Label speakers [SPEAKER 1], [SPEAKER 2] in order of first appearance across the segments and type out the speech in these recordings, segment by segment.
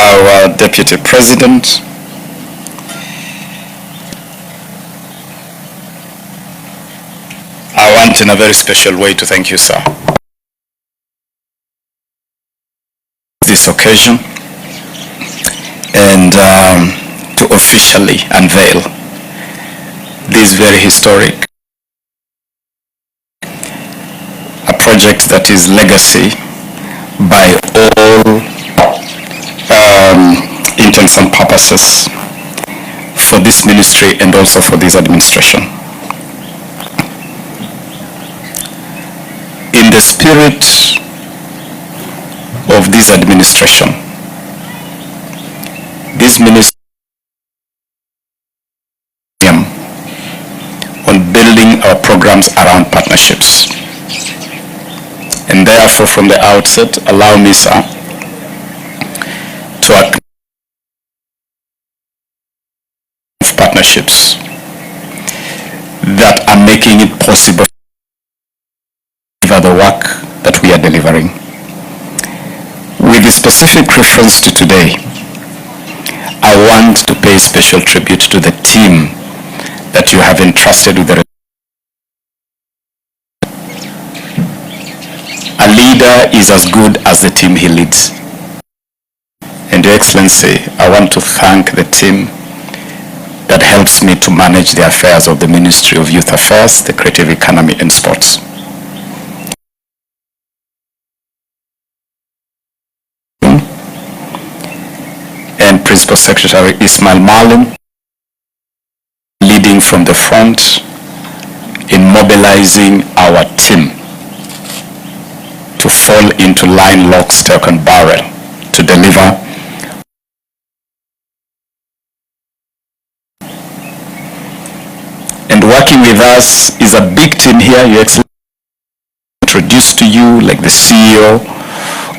[SPEAKER 1] our Deputy President, I want in a very special way to thank you, sir, this occasion, and to officially unveil this very historic a project that is legacy by all intents and purposes for this ministry and also for this administration. In the spirit of this administration, this ministry on building our programs around partnerships. And therefore, from the outset, allow me, sir, to acknowledge partnerships that are making it possible to deliver the work that we are delivering. With a specific reference to today, I want to pay special tribute to the team that you have entrusted with the. A leader is as good as the team he leads. And Your Excellency, I want to thank the team that helps me to manage the affairs of the Ministry of Youth Affairs, the Creative Economy and Sports. And Principal Secretary Ismail Malim, leading from the front in mobilizing our team to fall into line, lock, stock and barrel to deliver and working with us is a big team here. You introduced to you like the CEO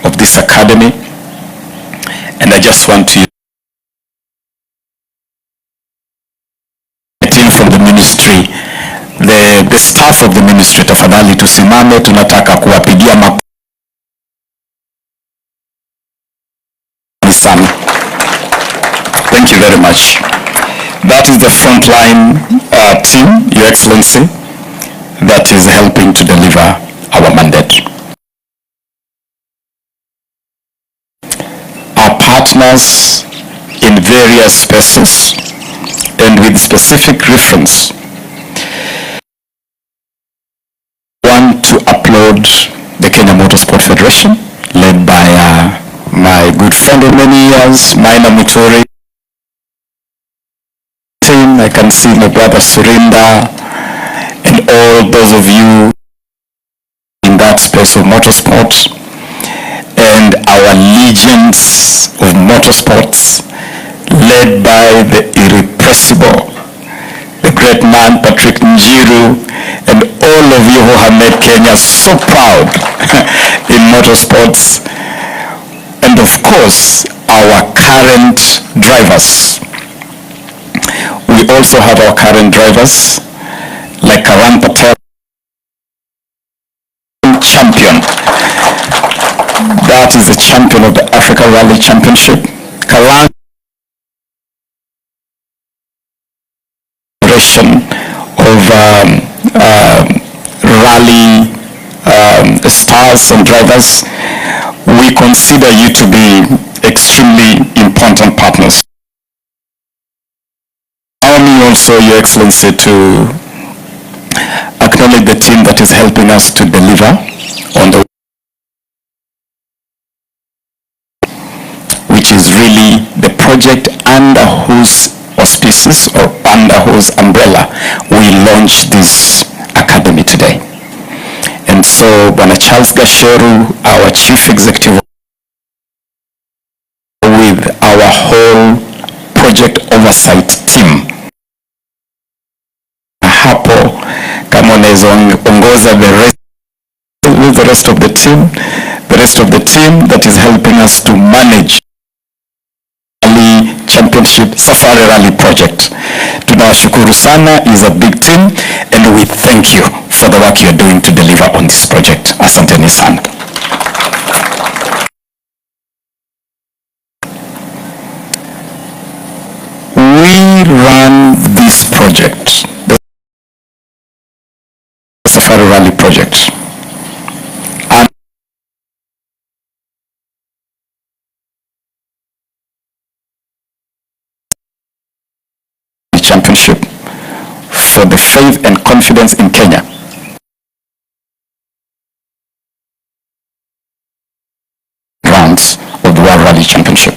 [SPEAKER 1] of this academy, and I just want to team from the ministry, the staff of the ministry, tafadhali tusimame, tunataka kuwapigia makofi sana. Thank you very much. That is the frontline team, Your Excellency, that is helping to deliver our mandate. Our partners in various spaces and with specific reference, want to applaud the Kenya Motorsport Federation, led by my good friend of many years, Maina Muturi. I can see my brother Surinda and all those of you in that space of motorsport, and our legions of motorsports led by the irrepressible, the great man Patrick Njiru, and all of you who have made Kenya so proud in motorsports, and of course our current drivers. We also have our current drivers like Karan Patel, champion. That is the champion of the Africa Rally Championship. Karan of rally stars and drivers. We consider you to be extremely important partners. Allow me also, Your Excellency, to acknowledge the team that is helping us to deliver on the, which is really the project under whose auspices or under whose umbrella we launched this academy today. And so Bwana Charles Gasheru, our Chief Executive, with our whole project oversight team, hapo kama unaweza ongoza the rest of the team that is helping us to manage Rally Championship Safari Rally project. Tunawashukuru sana, is a big team, and we thank you for the work you're doing to deliver on this project. Asanteni sana. project, the Safari Rally project, and the championship for the faith and confidence in Kenya. Rounds of the World Rally Championship.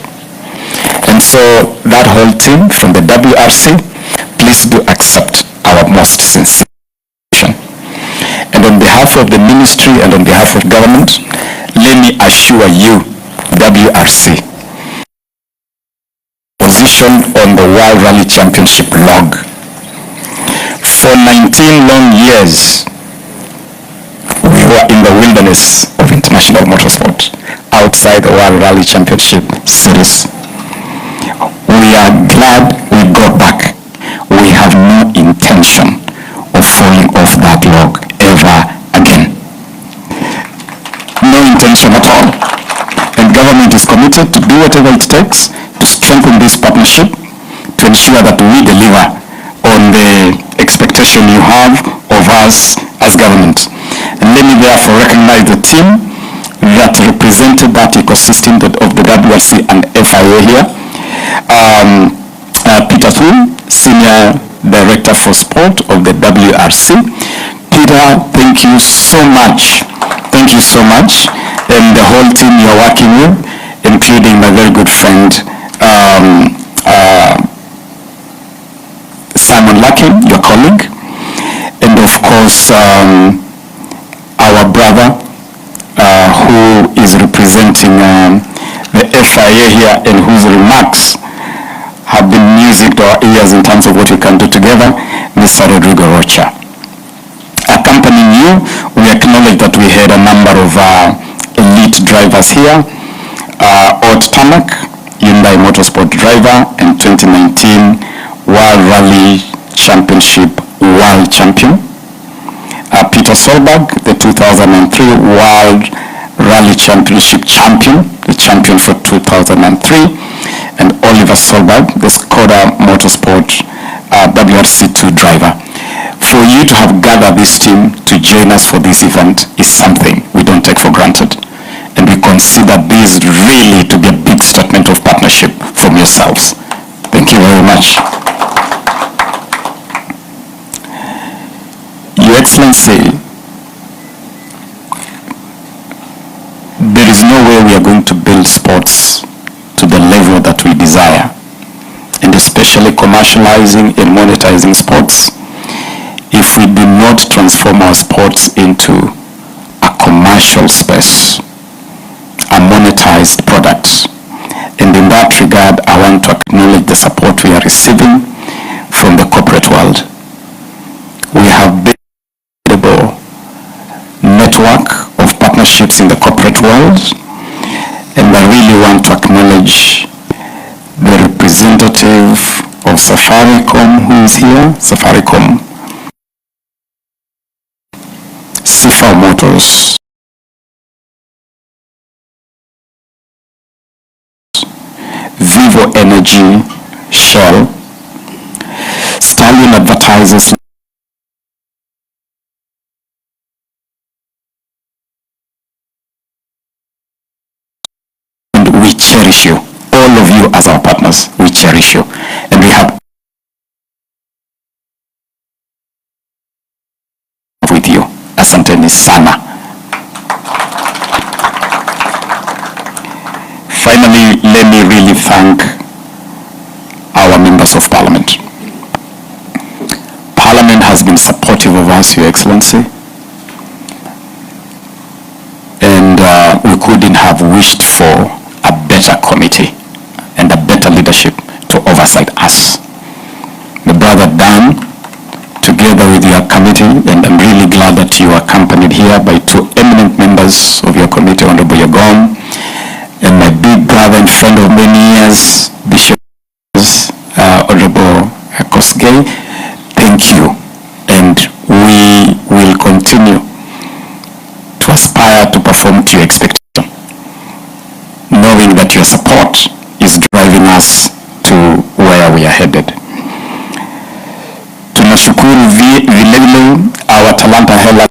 [SPEAKER 1] And so that whole team from the WRC, please do accept our most sincere. And on behalf of the ministry and on behalf of government, let me assure you, WRC, position on the World Rally Championship log. For 19 long years, we were in the wilderness of international motorsport outside the World Rally Championship series. We are glad we got back. We have no intention of falling off that log ever again. No intention at all. And government is committed to do whatever it takes to strengthen this partnership, to ensure that we deliver on the expectation you have of us as government. And let me therefore recognize the team that represented that ecosystem of the WRC and FIA here. Peter Thun, Senior Director for Sport of the WRC. Peter, thank you so much. Thank you so much. And the whole team you're working with, including my very good friend, Simon Larkin, your colleague. And of course, our brother, who is representing the FIA here and whose remarks have been music to our ears in terms of what we can do together, Mr. Rodrigo Rocha. Accompanying you, we acknowledge that we had a number of elite drivers here. Ot Tamak, Hyundai Motorsport driver and 2019 World Rally Championship World Champion. Peter Solberg, the 2003 World Rally Championship Champion, the champion for 2003. And Oliver Solberg, the Skoda Motorsport WRC2 driver. For you to have gathered this team to join us for this event is something we don't take for granted. And we consider this really to be a big statement of partnership from yourselves. Thank you very much. Your Excellency, there is no way we are going to build sports to the level that we desire, and especially commercializing and monetizing sports, if we do not transform our sports into a commercial space, a monetized product. And in that regard, I want to acknowledge the support we are receiving from the corporate world. We have built a network of partnerships in the corporate world, and I really want to acknowledge the representative of Safaricom who is here. Safaricom, Sifa Motors, Vivo Energy, Shell, Stallion Advertisers, and we cherish you. All of you as our partners, we cherish you. And we have with you. Asanteni sana. Finally, let me really thank our members of Parliament. Parliament has been supportive of us, Your Excellency, and we couldn't have wished for a better committee and a better leadership to oversight us. The brother Dan, together with your committee, and I'm really glad that you are accompanied here by two eminent members of your committee, Honorable Yagom, and my big brother and friend of many years, Bishop Honorable Kosgei. Thank you, and we will continue to aspire to perform to your expectation, knowing that your support is driving us to where we are headed. Tunashukuru vilevile our Talanta Hela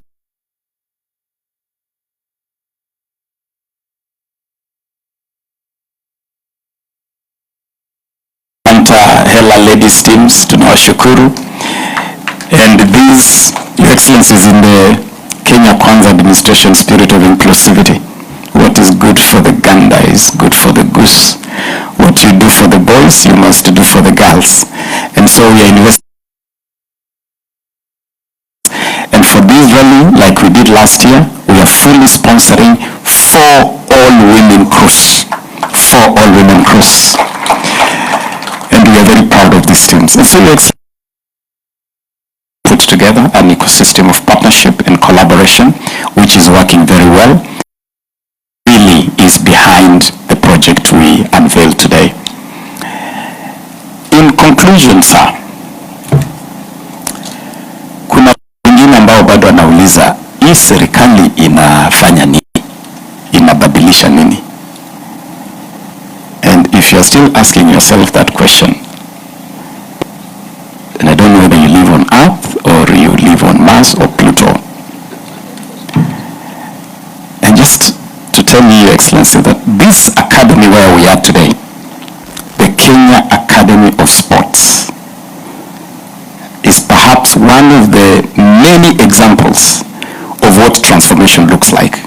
[SPEAKER 1] Hela ladies teams, tunawashukuru. And these, Your Excellencies, in the Kenya Kwanza administration spirit of inclusivity, what is good for the gander is good for the goose. What you do for the boys, you must do for the girls. And so we are investing. And for this rally, like we did last year, we are fully sponsoring 4 all-women crews. 4 all-women crews. And we are very proud of these teams. And so we put together an ecosystem of partnership and collaboration, which is working very well. Really is behind the project we unveiled today. In conclusion, sir, kuna wengine ambao bado wanauliza hii serikali inafanya nini? Inabadilisha nini? And if you're still asking yourself that question, then I don't know whether you live on Earth or you live on Mars or Pluto. And just to tell you, Your Excellency, that this academy where we are today, the Kenya Academy of Sports, is perhaps one of the many examples of what transformation looks like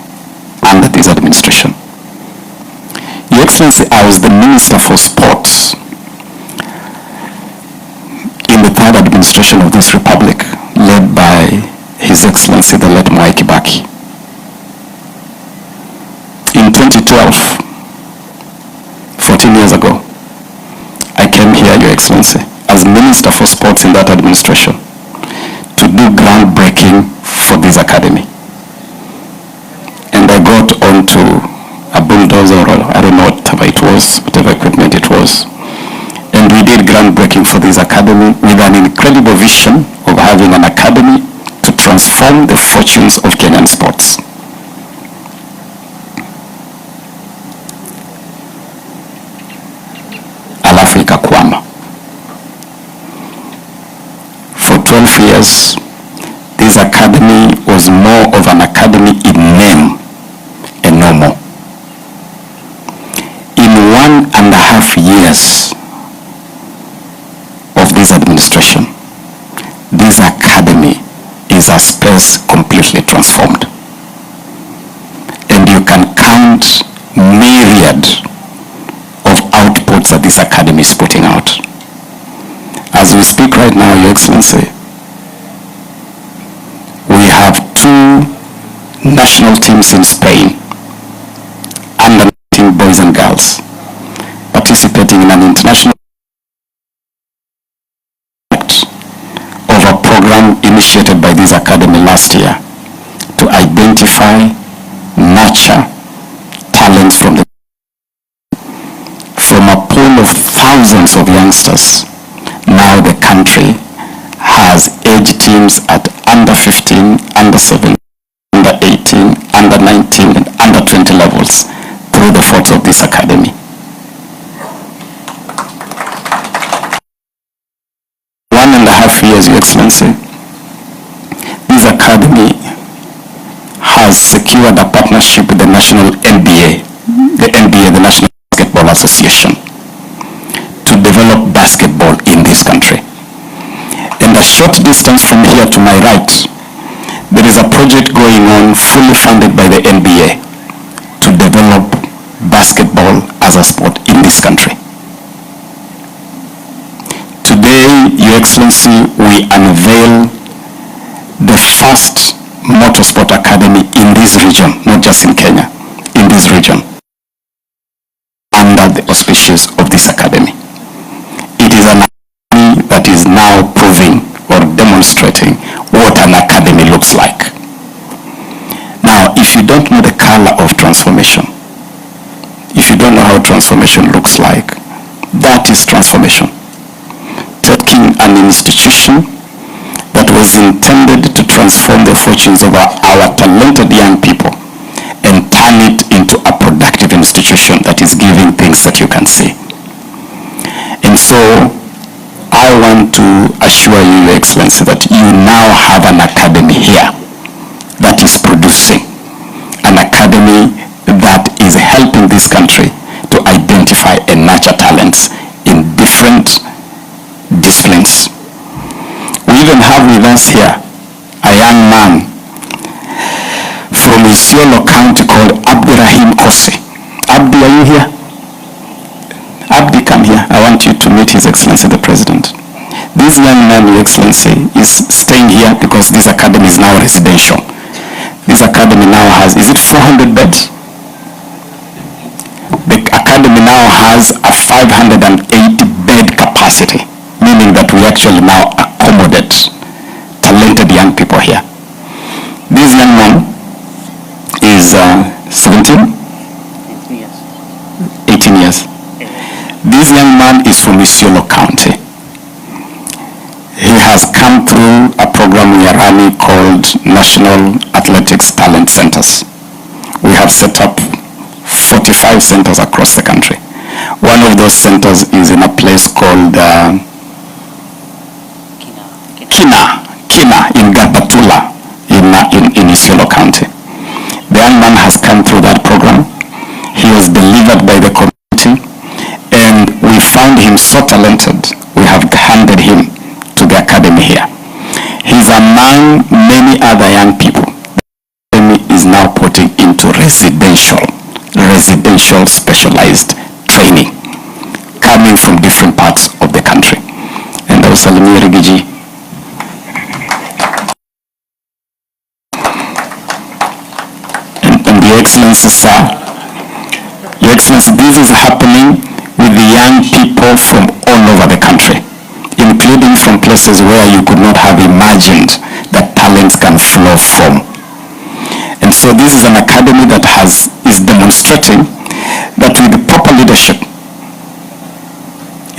[SPEAKER 1] under this administration. Your Excellency, I was the Minister for Sports in the 3rd administration of this republic, led by His Excellency the late Mwai Kibaki. In 2012, 14 years ago, I came here, Your Excellency, as Minister for Sports in that administration to do groundbreaking for this academy. And I got onto a bulldozer, or I don't know whatever it was, whatever equipment it was. And we did groundbreaking for this academy with an incredible vision of having an academy to transform the fortunes of Kenyan sports. Alafu ikakwama. For 12 years, this academy was more of an academy in name and no more. In 1.5 years of this administration, this academy is a space completely transformed. And you can count myriad of outputs that this academy is putting out. As we speak right now, Your Excellency, we have 2 national teams in Spain, under 19 boys and girls, participating in an international of a program initiated by this academy last year to identify, nurture talents from a pool of thousands of youngsters. Now the country has age teams at under 15, under 17, under 18, under 19, and under 20 levels through the efforts of this academy. One and a half years, Your Excellency, this academy has secured a partnership with the national NBA, the National Basketball Association, to develop basketball in this country. And a short distance from here to my right, there is a project going on fully funded by the NBA to develop basketball as a sport in this country. Today, Your Excellency, we unveil the first motorsport academy in this region, not just in Kenya, in this region, under the auspices of this academy. It is an academy that is now proving or demonstrating what an academy looks like. Now, if you don't know the color of transformation, if you don't know how transformation looks like, that is transformation. Taking an institution that was intended to transform the fortunes of our talented young people and turn it into a productive institution that is giving things that you can see. And so I want to assure you, Your Excellency, that you now have an academy here that is producing, an academy that is helping this country to identify and nurture talents in different disciplines. We even have with us here a young man from Isiolo County called Abdirahim Kosi. Abdi, are you here? Abdi, come here. I want you to meet His Excellency the President. This young man, Your Excellency, is staying here because this academy is now residential. This academy now has, is it 400 beds? The academy now has a 580 bed capacity, meaning that we actually now accommodate talented young people here. This young man is 17? 18 years. This young man is from Isiolo County. He has come through a program we are running called National Athletics Talent Centers. We have set up 45 centers across the country. One of those centers is in a place called Kina in Gabatula in Isiolo County. The young man has come through that program. He was delivered by the community, and we found him so talented, we have handed him to the academy here. He's among many other young people. The academy is now putting into residential specialized training coming from different parts of the country. And I was Salimia Rigiji. And Your Excellency, sir, Your Excellency, this is happening with the young people from all over the country, including from places where you could not have imagined that talents can flow from. And so this is an academy that is demonstrating that with the proper leadership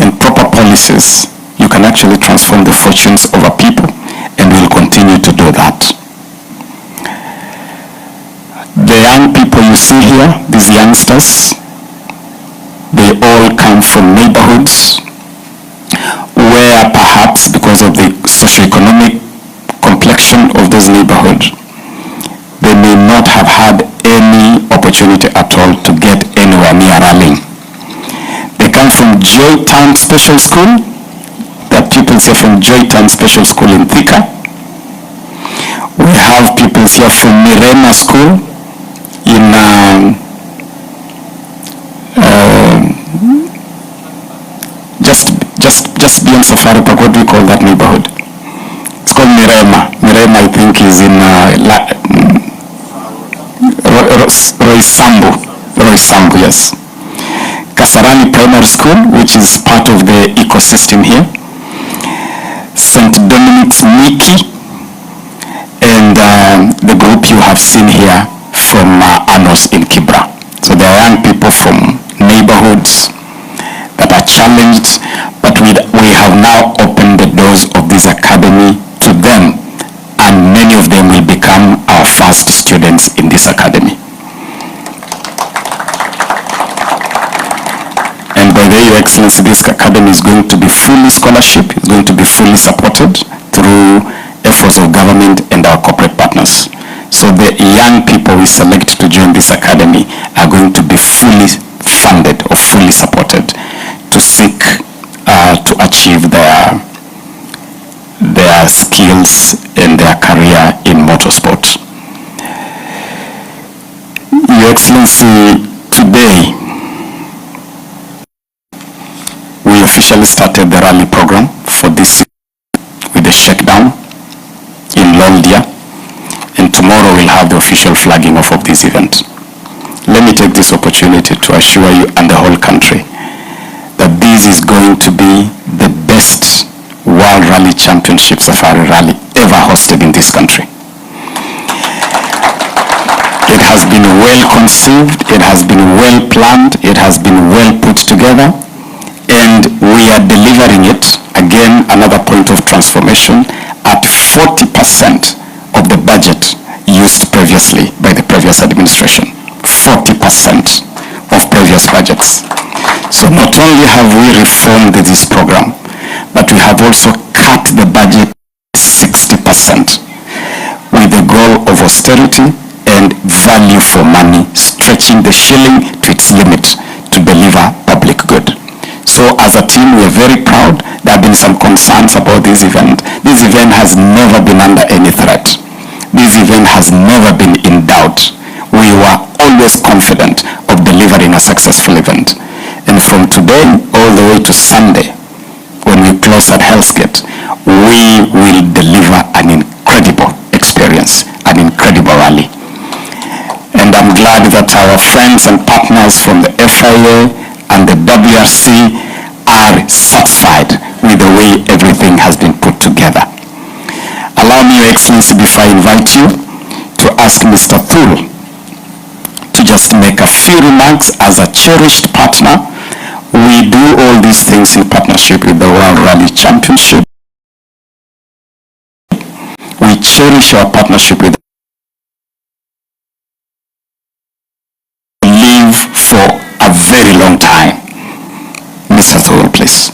[SPEAKER 1] and proper policies, you can actually transform the fortunes of a people, and we'll continue to do that. The young people you see here, these youngsters, they all come from neighborhoods where perhaps because of the socioeconomic complexion of those neighborhoods, they may not have had any opportunity at all to get anywhere near rallying. They come from Joytown Special School. There are pupils here from Joytown Special School in Thika. We have pupils here from Mirema School in just beyond Safari Park. What do we call that neighborhood? It's called Mirema. Mirema, I think, is in Roysambu, yes. Kasarani Primary School, which is part of the ecosystem here. St. Dominic's Niki, and the group you have seen here from Anos in Kibra. So there are young people from neighborhoods that are challenged, but we have now opened the doors of this academy to them, and many of them will become our first students in this academy. And by the way, Your Excellency, this academy is going to be fully scholarship, it's going to be fully supported through efforts of government and our corporate partners. So the young people we select to join this academy are going to be fully funded or fully supported to seek to achieve their skills and their career in motorsport. Your Excellency, today we officially started the rally program for this with the shakedown in Loldia, and tomorrow we'll have the official flagging off of this event. Let me take this opportunity to assure you and the whole country that this is going to be the best World Rally Championship Safari Rally ever hosted in this country. It has been well conceived, it has been well planned, it has been well put together, and we are delivering it, again, another point of transformation, at 40% of the budget used previously by the previous administration. 40% of previous budgets. So not only have we reformed this program, but we have also cut the budget 60% with the goal of austerity and value for money, stretching the shilling to its limit to deliver public good. So as a team, we are very proud. There have been some concerns about this event. This event has never been under any threat. This event has never been in doubt. We were always confident of delivering a successful event. And from today all the way to Sunday, when we close at Hell's Gate, we will deliver an incredible experience, an incredible rally. And I'm glad that our friends and partners from the FIA and the WRC are satisfied with the way everything has been put together. Allow me, Your Excellency, before I invite you, to ask Mr. Thul to just make a few remarks. As a cherished partner, we do all these things in partnership with the World Rally Championship. We cherish our partnership with live for a very long time. Mr. Thul, please.